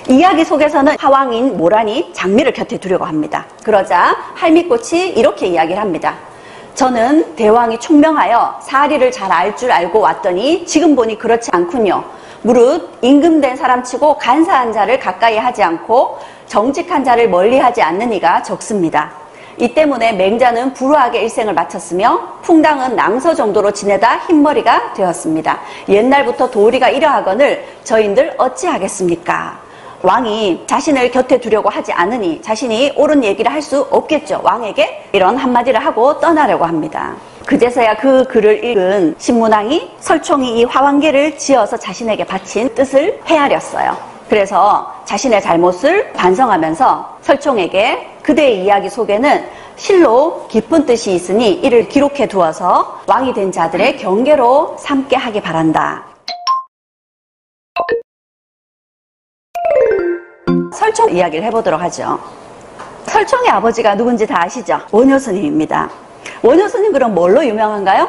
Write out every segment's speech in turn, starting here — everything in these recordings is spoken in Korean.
이야기 속에서는 화왕인 모란이 장미를 곁에 두려고 합니다. 그러자 할미꽃이 이렇게 이야기를 합니다. 저는 대왕이 총명하여 사리를 잘 알 줄 알고 왔더니 지금 보니 그렇지 않군요. 무릇 임금된 사람치고 간사한 자를 가까이 하지 않고 정직한 자를 멀리하지 않는 이가 적습니다. 이 때문에 맹자는 불우하게 일생을 마쳤으며 풍당은 낭서 정도로 지내다 흰머리가 되었습니다. 옛날부터 도리가 이러하거늘 저인들 어찌하겠습니까? 왕이 자신을 곁에 두려고 하지 않으니 자신이 옳은 얘기를 할 수 없겠죠. 왕에게 이런 한마디를 하고 떠나려고 합니다. 그제서야 그 글을 읽은 신문왕이 설총이 이 화왕계를 지어서 자신에게 바친 뜻을 헤아렸어요. 그래서 자신의 잘못을 반성하면서 설총에게 그대의 이야기 속에는 실로 깊은 뜻이 있으니 이를 기록해 두어서 왕이 된 자들의 경계로 삼게 하기 바란다. 설총 이야기를 해보도록 하죠. 설총의 아버지가 누군지 다 아시죠? 원효스님입니다. 원효스님 그럼 뭘로 유명한가요?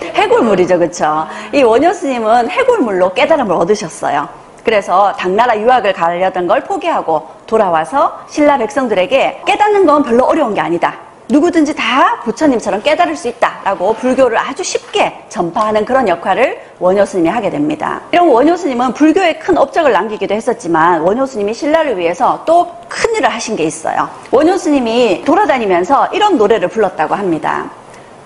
해골물이죠, 그쵸? 이 원효스님은 해골물로 깨달음을 얻으셨어요. 그래서 당나라 유학을 가려던 걸 포기하고 돌아와서 신라 백성들에게 깨닫는 건 별로 어려운 게 아니다. 누구든지 다 부처님처럼 깨달을 수 있다라고 불교를 아주 쉽게 전파하는 그런 역할을 원효스님이 하게 됩니다. 이런 원효스님은 불교에 큰 업적을 남기기도 했었지만 원효스님이 신라를 위해서 또 큰일을 하신 게 있어요. 원효스님이 돌아다니면서 이런 노래를 불렀다고 합니다.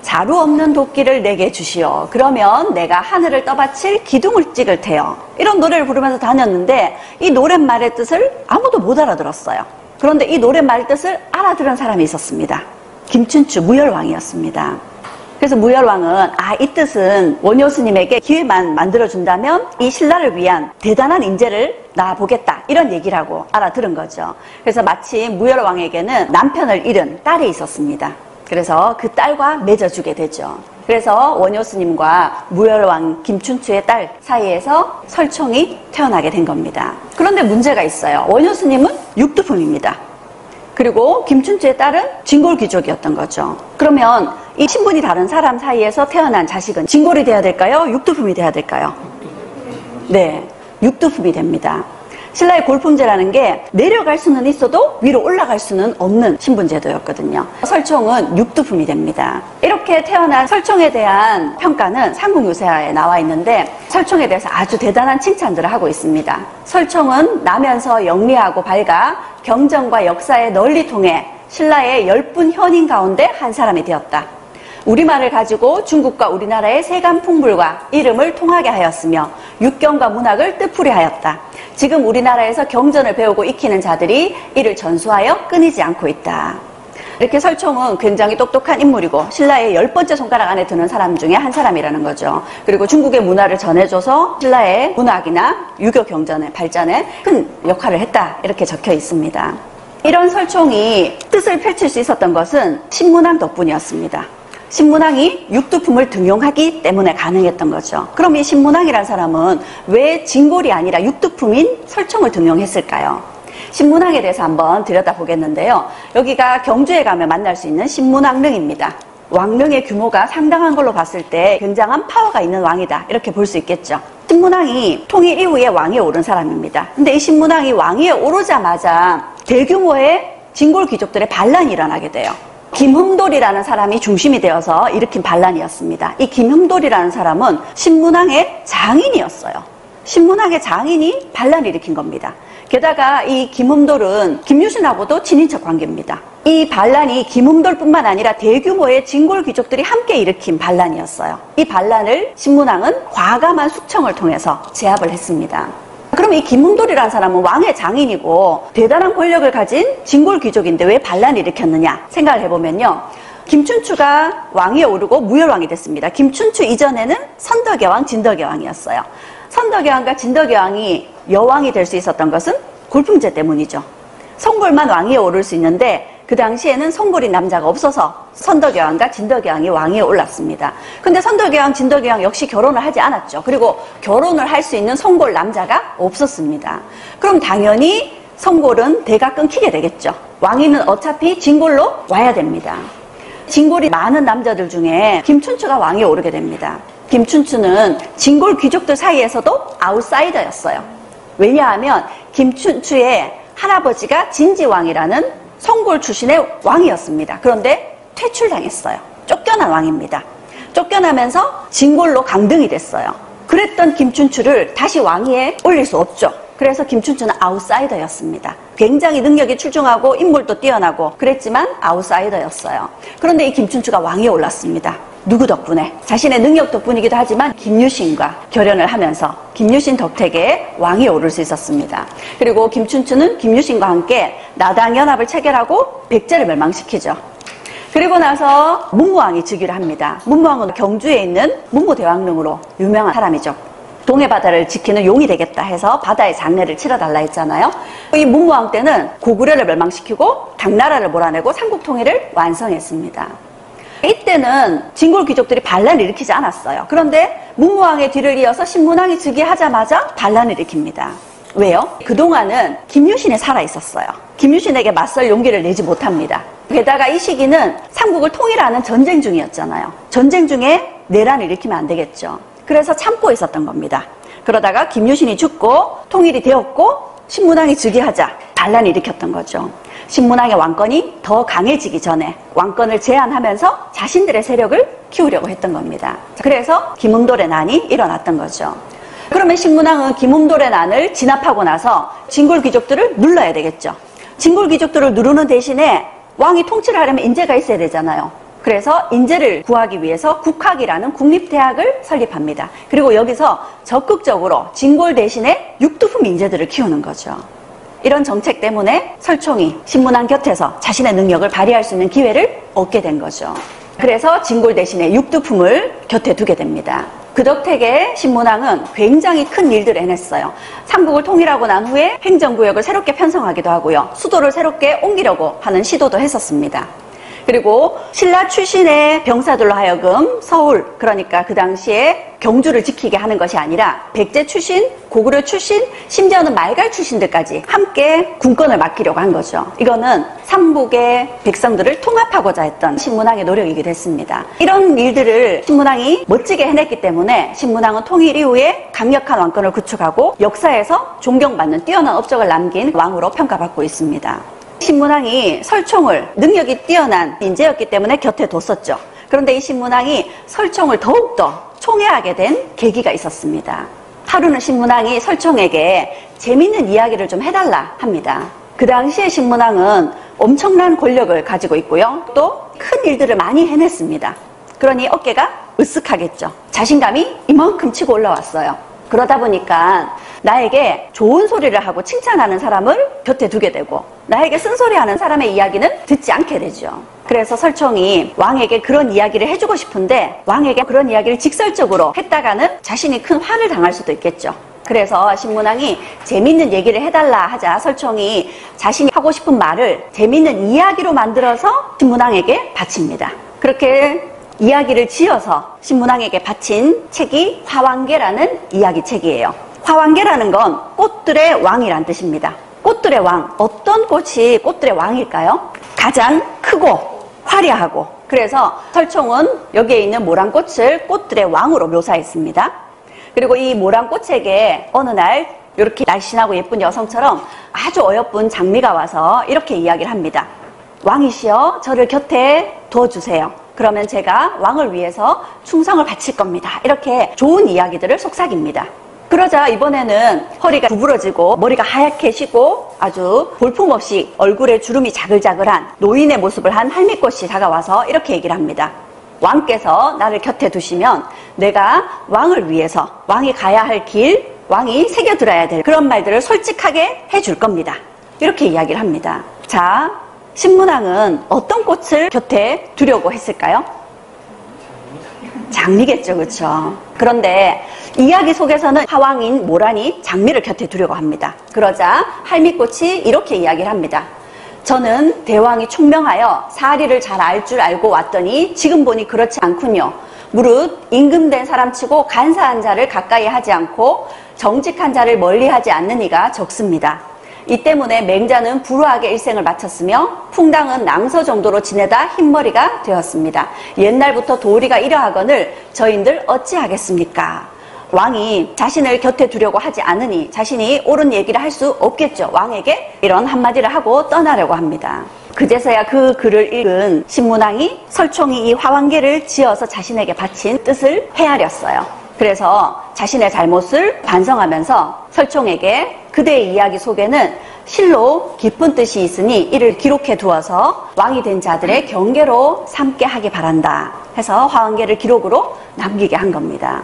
자루 없는 도끼를 내게 주시오. 그러면 내가 하늘을 떠받칠 기둥을 찍을 테요. 이런 노래를 부르면서 다녔는데 이 노랫말의 뜻을 아무도 못 알아들었어요. 그런데 이 노랫말의 뜻을 알아들은 사람이 있었습니다. 김춘추 무열왕이었습니다. 그래서 무열왕은 이 뜻은 원효스님에게 기회만 만들어준다면 이 신라를 위한 대단한 인재를 낳아보겠다 이런 얘기를 하고 알아들은 거죠. 그래서 마침 무열왕에게는 남편을 잃은 딸이 있었습니다. 그래서 그 딸과 맺어주게 되죠. 그래서 원효스님과 무열왕 김춘추의 딸 사이에서 설총이 태어나게 된 겁니다. 그런데 문제가 있어요. 원효스님은 육두품입니다. 그리고 김춘추의 딸은 진골귀족이었던 거죠. 그러면 이 신분이 다른 사람 사이에서 태어난 자식은 진골이 돼야 될까요? 육두품이 돼야 될까요? 네, 육두품이 됩니다. 신라의 골품제라는 게 내려갈 수는 있어도 위로 올라갈 수는 없는 신분제도였거든요. 설총은 육두품이 됩니다. 이렇게 태어난 설총에 대한 평가는 삼국유사에 나와 있는데 설총에 대해서 아주 대단한 칭찬들을 하고 있습니다. 설총은 나면서 영리하고 밝아 경전과 역사에 널리 통해 신라의 10분 현인 가운데 한 사람이 되었다. 우리말을 가지고 중국과 우리나라의 세간풍물과 이름을 통하게 하였으며 육경과 문학을 뜻풀이 하였다. 지금 우리나라에서 경전을 배우고 익히는 자들이 이를 전수하여 끊이지 않고 있다. 이렇게 설총은 굉장히 똑똑한 인물이고 신라의 10번째 손가락 안에 드는 사람 중에 한 사람이라는 거죠. 그리고 중국의 문화를 전해줘서 신라의 문학이나 유교 경전의 발전에 큰 역할을 했다 이렇게 적혀 있습니다. 이런 설총이 뜻을 펼칠 수 있었던 것은 신문왕 덕분이었습니다. 신문왕이 육두품을 등용하기 때문에 가능했던 거죠. 그럼 이 신문왕이라는 사람은 왜 진골이 아니라 육두품인 설총을 등용했을까요? 신문왕에 대해서 한번 들여다보겠는데요. 여기가 경주에 가면 만날 수 있는 신문왕릉입니다. 왕릉의 규모가 상당한 걸로 봤을 때 굉장한 파워가 있는 왕이다 이렇게 볼 수 있겠죠. 신문왕이 통일 이후에 왕위에 오른 사람입니다. 근데 이 신문왕이 왕위에 오르자마자 대규모의 진골 귀족들의 반란이 일어나게 돼요. 김흠돌이라는 사람이 중심이 되어서 일으킨 반란이었습니다. 이 김흠돌이라는 사람은 신문왕의 장인이었어요. 신문왕의 장인이 반란을 일으킨 겁니다. 게다가 이 김흠돌은 김유신하고도 친인척 관계입니다. 이 반란이 김흠돌뿐만 아니라 대규모의 진골 귀족들이 함께 일으킨 반란이었어요. 이 반란을 신문왕은 과감한 숙청을 통해서 제압을 했습니다. 그럼 이 김흠돌이라는 사람은 왕의 장인이고 대단한 권력을 가진 진골 귀족인데 왜 반란을 일으켰느냐 생각을 해보면요. 김춘추가 왕위에 오르고 무열왕이 됐습니다. 김춘추 이전에는 선덕의 왕, 진덕의 왕이었어요. 선덕의 왕과 진덕의 왕이 여왕이 될 수 있었던 것은 골품제 때문이죠. 송골만 왕위에 오를 수 있는데 그 당시에는 송골인 남자가 없어서 선덕의 왕과 진덕의 왕이 왕위에 올랐습니다. 근데 선덕의 왕, 진덕의 왕 역시 결혼을 하지 않았죠. 그리고 결혼을 할 수 있는 송골 남자가 없었습니다. 그럼 당연히 송골은 대가 끊기게 되겠죠. 왕위는 어차피 진골로 와야 됩니다. 진골이 많은 남자들 중에 김춘추가 왕위에 오르게 됩니다. 김춘추는 진골 귀족들 사이에서도 아웃사이더였어요. 왜냐하면 김춘추의 할아버지가 진지왕이라는 성골 출신의 왕이었습니다. 그런데 퇴출당했어요. 쫓겨난 왕입니다. 쫓겨나면서 진골로 강등이 됐어요. 그랬던 김춘추를 다시 왕위에 올릴 수 없죠. 그래서 김춘추는 아웃사이더였습니다. 굉장히 능력이 출중하고 인물도 뛰어나고 그랬지만 아웃사이더였어요. 그런데 이 김춘추가 왕위에 올랐습니다. 누구 덕분에? 자신의 능력 덕분이기도 하지만 김유신과 결연을 하면서 김유신 덕택에 왕위에 오를 수 있었습니다. 그리고 김춘추는 김유신과 함께 나당연합을 체결하고 백제를 멸망시키죠. 그리고 나서 문무왕이 즉위를 합니다. 문무왕은 경주에 있는 문무대왕릉으로 유명한 사람이죠. 동해 바다를 지키는 용이 되겠다 해서 바다의 장례를 치러달라 했잖아요. 이 문무왕 때는 고구려를 멸망시키고 당나라를 몰아내고 삼국통일을 완성했습니다. 이때는 진골 귀족들이 반란을 일으키지 않았어요. 그런데 문무왕의 뒤를 이어서 신문왕이 즉위하자마자 반란을 일으킵니다. 왜요? 그동안은 김유신이 살아있었어요. 김유신에게 맞설 용기를 내지 못합니다. 게다가 이 시기는 삼국을 통일하는 전쟁 중이었잖아요. 전쟁 중에 내란을 일으키면 안 되겠죠. 그래서 참고 있었던 겁니다. 그러다가 김유신이 죽고 통일이 되었고 신문왕이 즉위하자 반란을 일으켰던 거죠. 신문왕의 왕권이 더 강해지기 전에 왕권을 제한하면서 자신들의 세력을 키우려고 했던 겁니다. 그래서 김응돌의 난이 일어났던 거죠. 그러면 신문왕은 김응돌의 난을 진압하고 나서 진골 귀족들을 눌러야 되겠죠. 진골 귀족들을 누르는 대신에 왕이 통치를 하려면 인재가 있어야 되잖아요. 그래서 인재를 구하기 위해서 국학이라는 국립대학을 설립합니다. 그리고 여기서 적극적으로 진골 대신에 육두품 인재들을 키우는 거죠. 이런 정책 때문에 설총이 신문왕 곁에서 자신의 능력을 발휘할 수 있는 기회를 얻게 된 거죠. 그래서 진골 대신에 육두품을 곁에 두게 됩니다. 그 덕택에 신문왕은 굉장히 큰 일들을 해냈어요. 삼국을 통일하고 난 후에 행정구역을 새롭게 편성하기도 하고요. 수도를 새롭게 옮기려고 하는 시도도 했었습니다. 그리고 신라 출신의 병사들로 하여금 서울, 그러니까 그 당시에 경주를 지키게 하는 것이 아니라 백제 출신, 고구려 출신, 심지어는 말갈 출신들까지 함께 군권을 맡기려고 한 거죠. 이거는 삼국의 백성들을 통합하고자 했던 신문왕의 노력이기도 했습니다. 이런 일들을 신문왕이 멋지게 해냈기 때문에 신문왕은 통일 이후에 강력한 왕권을 구축하고 역사에서 존경받는 뛰어난 업적을 남긴 왕으로 평가받고 있습니다. 신문왕이 설총을 능력이 뛰어난 인재였기 때문에 곁에 뒀었죠. 그런데 이 신문왕이 설총을 더욱더 총애하게 된 계기가 있었습니다. 하루는 신문왕이 설총에게 재밌는 이야기를 좀 해달라 합니다. 그 당시에 신문왕은 엄청난 권력을 가지고 있고요. 또 큰 일들을 많이 해냈습니다. 그러니 어깨가 으쓱하겠죠. 자신감이 이만큼 치고 올라왔어요. 그러다 보니까 나에게 좋은 소리를 하고 칭찬하는 사람을 곁에 두게 되고 나에게 쓴소리하는 사람의 이야기는 듣지 않게 되죠. 그래서 설총이 왕에게 그런 이야기를 해주고 싶은데 왕에게 그런 이야기를 직설적으로 했다가는 자신이 큰 화를 당할 수도 있겠죠. 그래서 신문왕이 재밌는 얘기를 해달라 하자 설총이 자신이 하고 싶은 말을 재밌는 이야기로 만들어서 신문왕에게 바칩니다. 그렇게 이야기를 지어서 신문왕에게 바친 책이 화왕계라는 이야기책이에요. 화왕계라는 건 꽃들의 왕이란 뜻입니다. 꽃들의 왕, 어떤 꽃이 꽃들의 왕일까요? 가장 크고 화려하고, 그래서 설총은 여기에 있는 모란꽃을 꽃들의 왕으로 묘사했습니다. 그리고 이 모란꽃에게 어느 날 이렇게 날씬하고 예쁜 여성처럼 아주 어여쁜 장미가 와서 이렇게 이야기를 합니다. 왕이시여, 저를 곁에 둬주세요. 그러면 제가 왕을 위해서 충성을 바칠 겁니다. 이렇게 좋은 이야기들을 속삭입니다. 그러자 이번에는 허리가 구부러지고 머리가 하얗게 쉬고 아주 볼품없이 얼굴에 주름이 자글자글한 노인의 모습을 한 할미꽃이 다가와서 이렇게 얘기를 합니다. 왕께서 나를 곁에 두시면 내가 왕을 위해서 왕이 가야 할 길, 왕이 새겨들어야 될 그런 말들을 솔직하게 해줄 겁니다. 이렇게 이야기를 합니다. 자, 신문왕은 어떤 꽃을 곁에 두려고 했을까요? 장미겠죠, 그렇죠? 그런데 이야기 속에서는 화왕인 모란이 장미를 곁에 두려고 합니다. 그러자 할미꽃이 이렇게 이야기를 합니다. 저는 대왕이 총명하여 사리를 잘 알 줄 알고 왔더니 지금 보니 그렇지 않군요. 무릇 임금된 사람치고 간사한 자를 가까이 하지 않고 정직한 자를 멀리하지 않는 이가 적습니다. 이 때문에 맹자는 불우하게 일생을 마쳤으며 풍당은 낭서 정도로 지내다 흰머리가 되었습니다. 옛날부터 도리가 이러하거늘 저인들 어찌하겠습니까? 왕이 자신을 곁에 두려고 하지 않으니 자신이 옳은 얘기를 할 수 없겠죠. 왕에게 이런 한마디를 하고 떠나려고 합니다. 그제서야 그 글을 읽은 신문왕이 설총이 이 화왕계를 지어서 자신에게 바친 뜻을 헤아렸어요. 그래서 자신의 잘못을 반성하면서 설총에게 그대의 이야기 속에는 실로 깊은 뜻이 있으니 이를 기록해 두어서 왕이 된 자들의 경계로 삼게 하기 바란다 해서 화왕계를 기록으로 남기게 한 겁니다.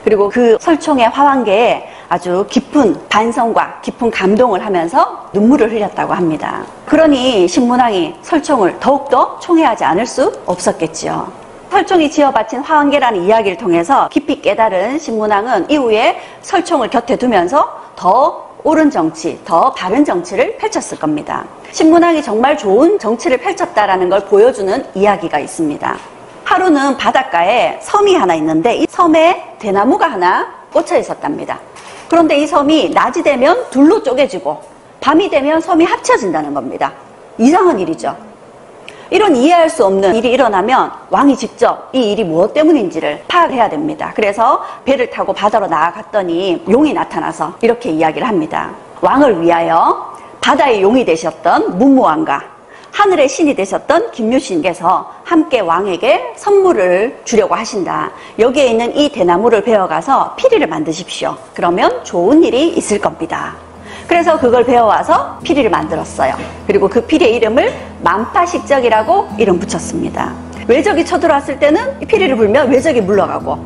그리고 그 설총의 화왕계에 아주 깊은 반성과 깊은 감동을 하면서 눈물을 흘렸다고 합니다. 그러니 신문왕이 설총을 더욱더 총애하지 않을 수 없었겠지요. 설총이 지어바친 화왕계라는 이야기를 통해서 깊이 깨달은 신문왕은 이후에 설총을 곁에 두면서 더 옳은 정치, 더 바른 정치를 펼쳤을 겁니다. 신문왕이 정말 좋은 정치를 펼쳤다라는 걸 보여주는 이야기가 있습니다. 하루는 바닷가에 섬이 하나 있는데 이 섬에 대나무가 하나 꽂혀 있었답니다. 그런데 이 섬이 낮이 되면 둘로 쪼개지고 밤이 되면 섬이 합쳐진다는 겁니다. 이상한 일이죠. 이런 이해할 수 없는 일이 일어나면 왕이 직접 이 일이 무엇 때문인지를 파악해야 됩니다. 그래서 배를 타고 바다로 나아갔더니 용이 나타나서 이렇게 이야기를 합니다. 왕을 위하여 바다의 용이 되셨던 문무왕과 하늘의 신이 되셨던 김유신께서 함께 왕에게 선물을 주려고 하신다. 여기에 있는 이 대나무를 베어가서 피리를 만드십시오. 그러면 좋은 일이 있을 겁니다. 그래서 그걸 베어와서 피리를 만들었어요. 그리고 그 피리의 이름을 만파식적이라고 이름 붙였습니다. 외적이 쳐들어왔을 때는 이 피리를 불면 외적이 물러가고,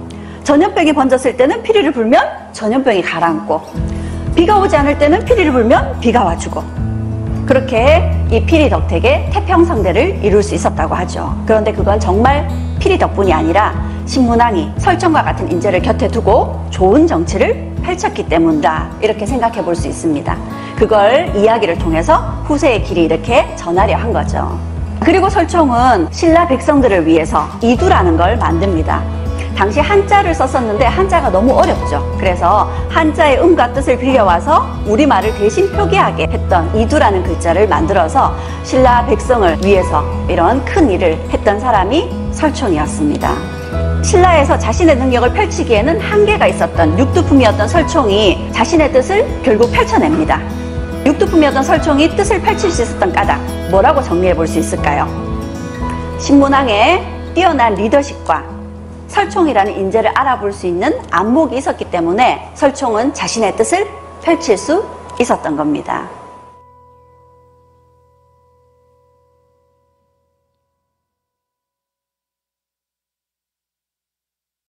전염병이 번졌을 때는 피리를 불면 전염병이 가라앉고, 비가 오지 않을 때는 피리를 불면 비가 와주고, 그렇게 이 피리 덕택에 태평성대를 이룰 수 있었다고 하죠. 그런데 그건 정말 피리 덕분이 아니라 신문왕이 설총과 같은 인재를 곁에 두고 좋은 정치를 펼쳤기 때문이다, 이렇게 생각해 볼 수 있습니다. 그걸 이야기를 통해서 후세의 길이 이렇게 전하려 한 거죠. 그리고 설총은 신라 백성들을 위해서 이두라는 걸 만듭니다. 당시 한자를 썼었는데 한자가 너무 어렵죠. 그래서 한자의 음과 뜻을 빌려와서 우리말을 대신 표기하게 했던 이두라는 글자를 만들어서 신라 백성을 위해서 이런 큰 일을 했던 사람이 설총이었습니다. 신라에서 자신의 능력을 펼치기에는 한계가 있었던 육두품이었던 설총이 자신의 뜻을 결국 펼쳐냅니다. 육두품이었던 설총이 뜻을 펼칠 수 있었던 까닭, 뭐라고 정리해 볼 수 있을까요? 신문왕의 뛰어난 리더십과 설총이라는 인재를 알아볼 수 있는 안목이 있었기 때문에 설총은 자신의 뜻을 펼칠 수 있었던 겁니다.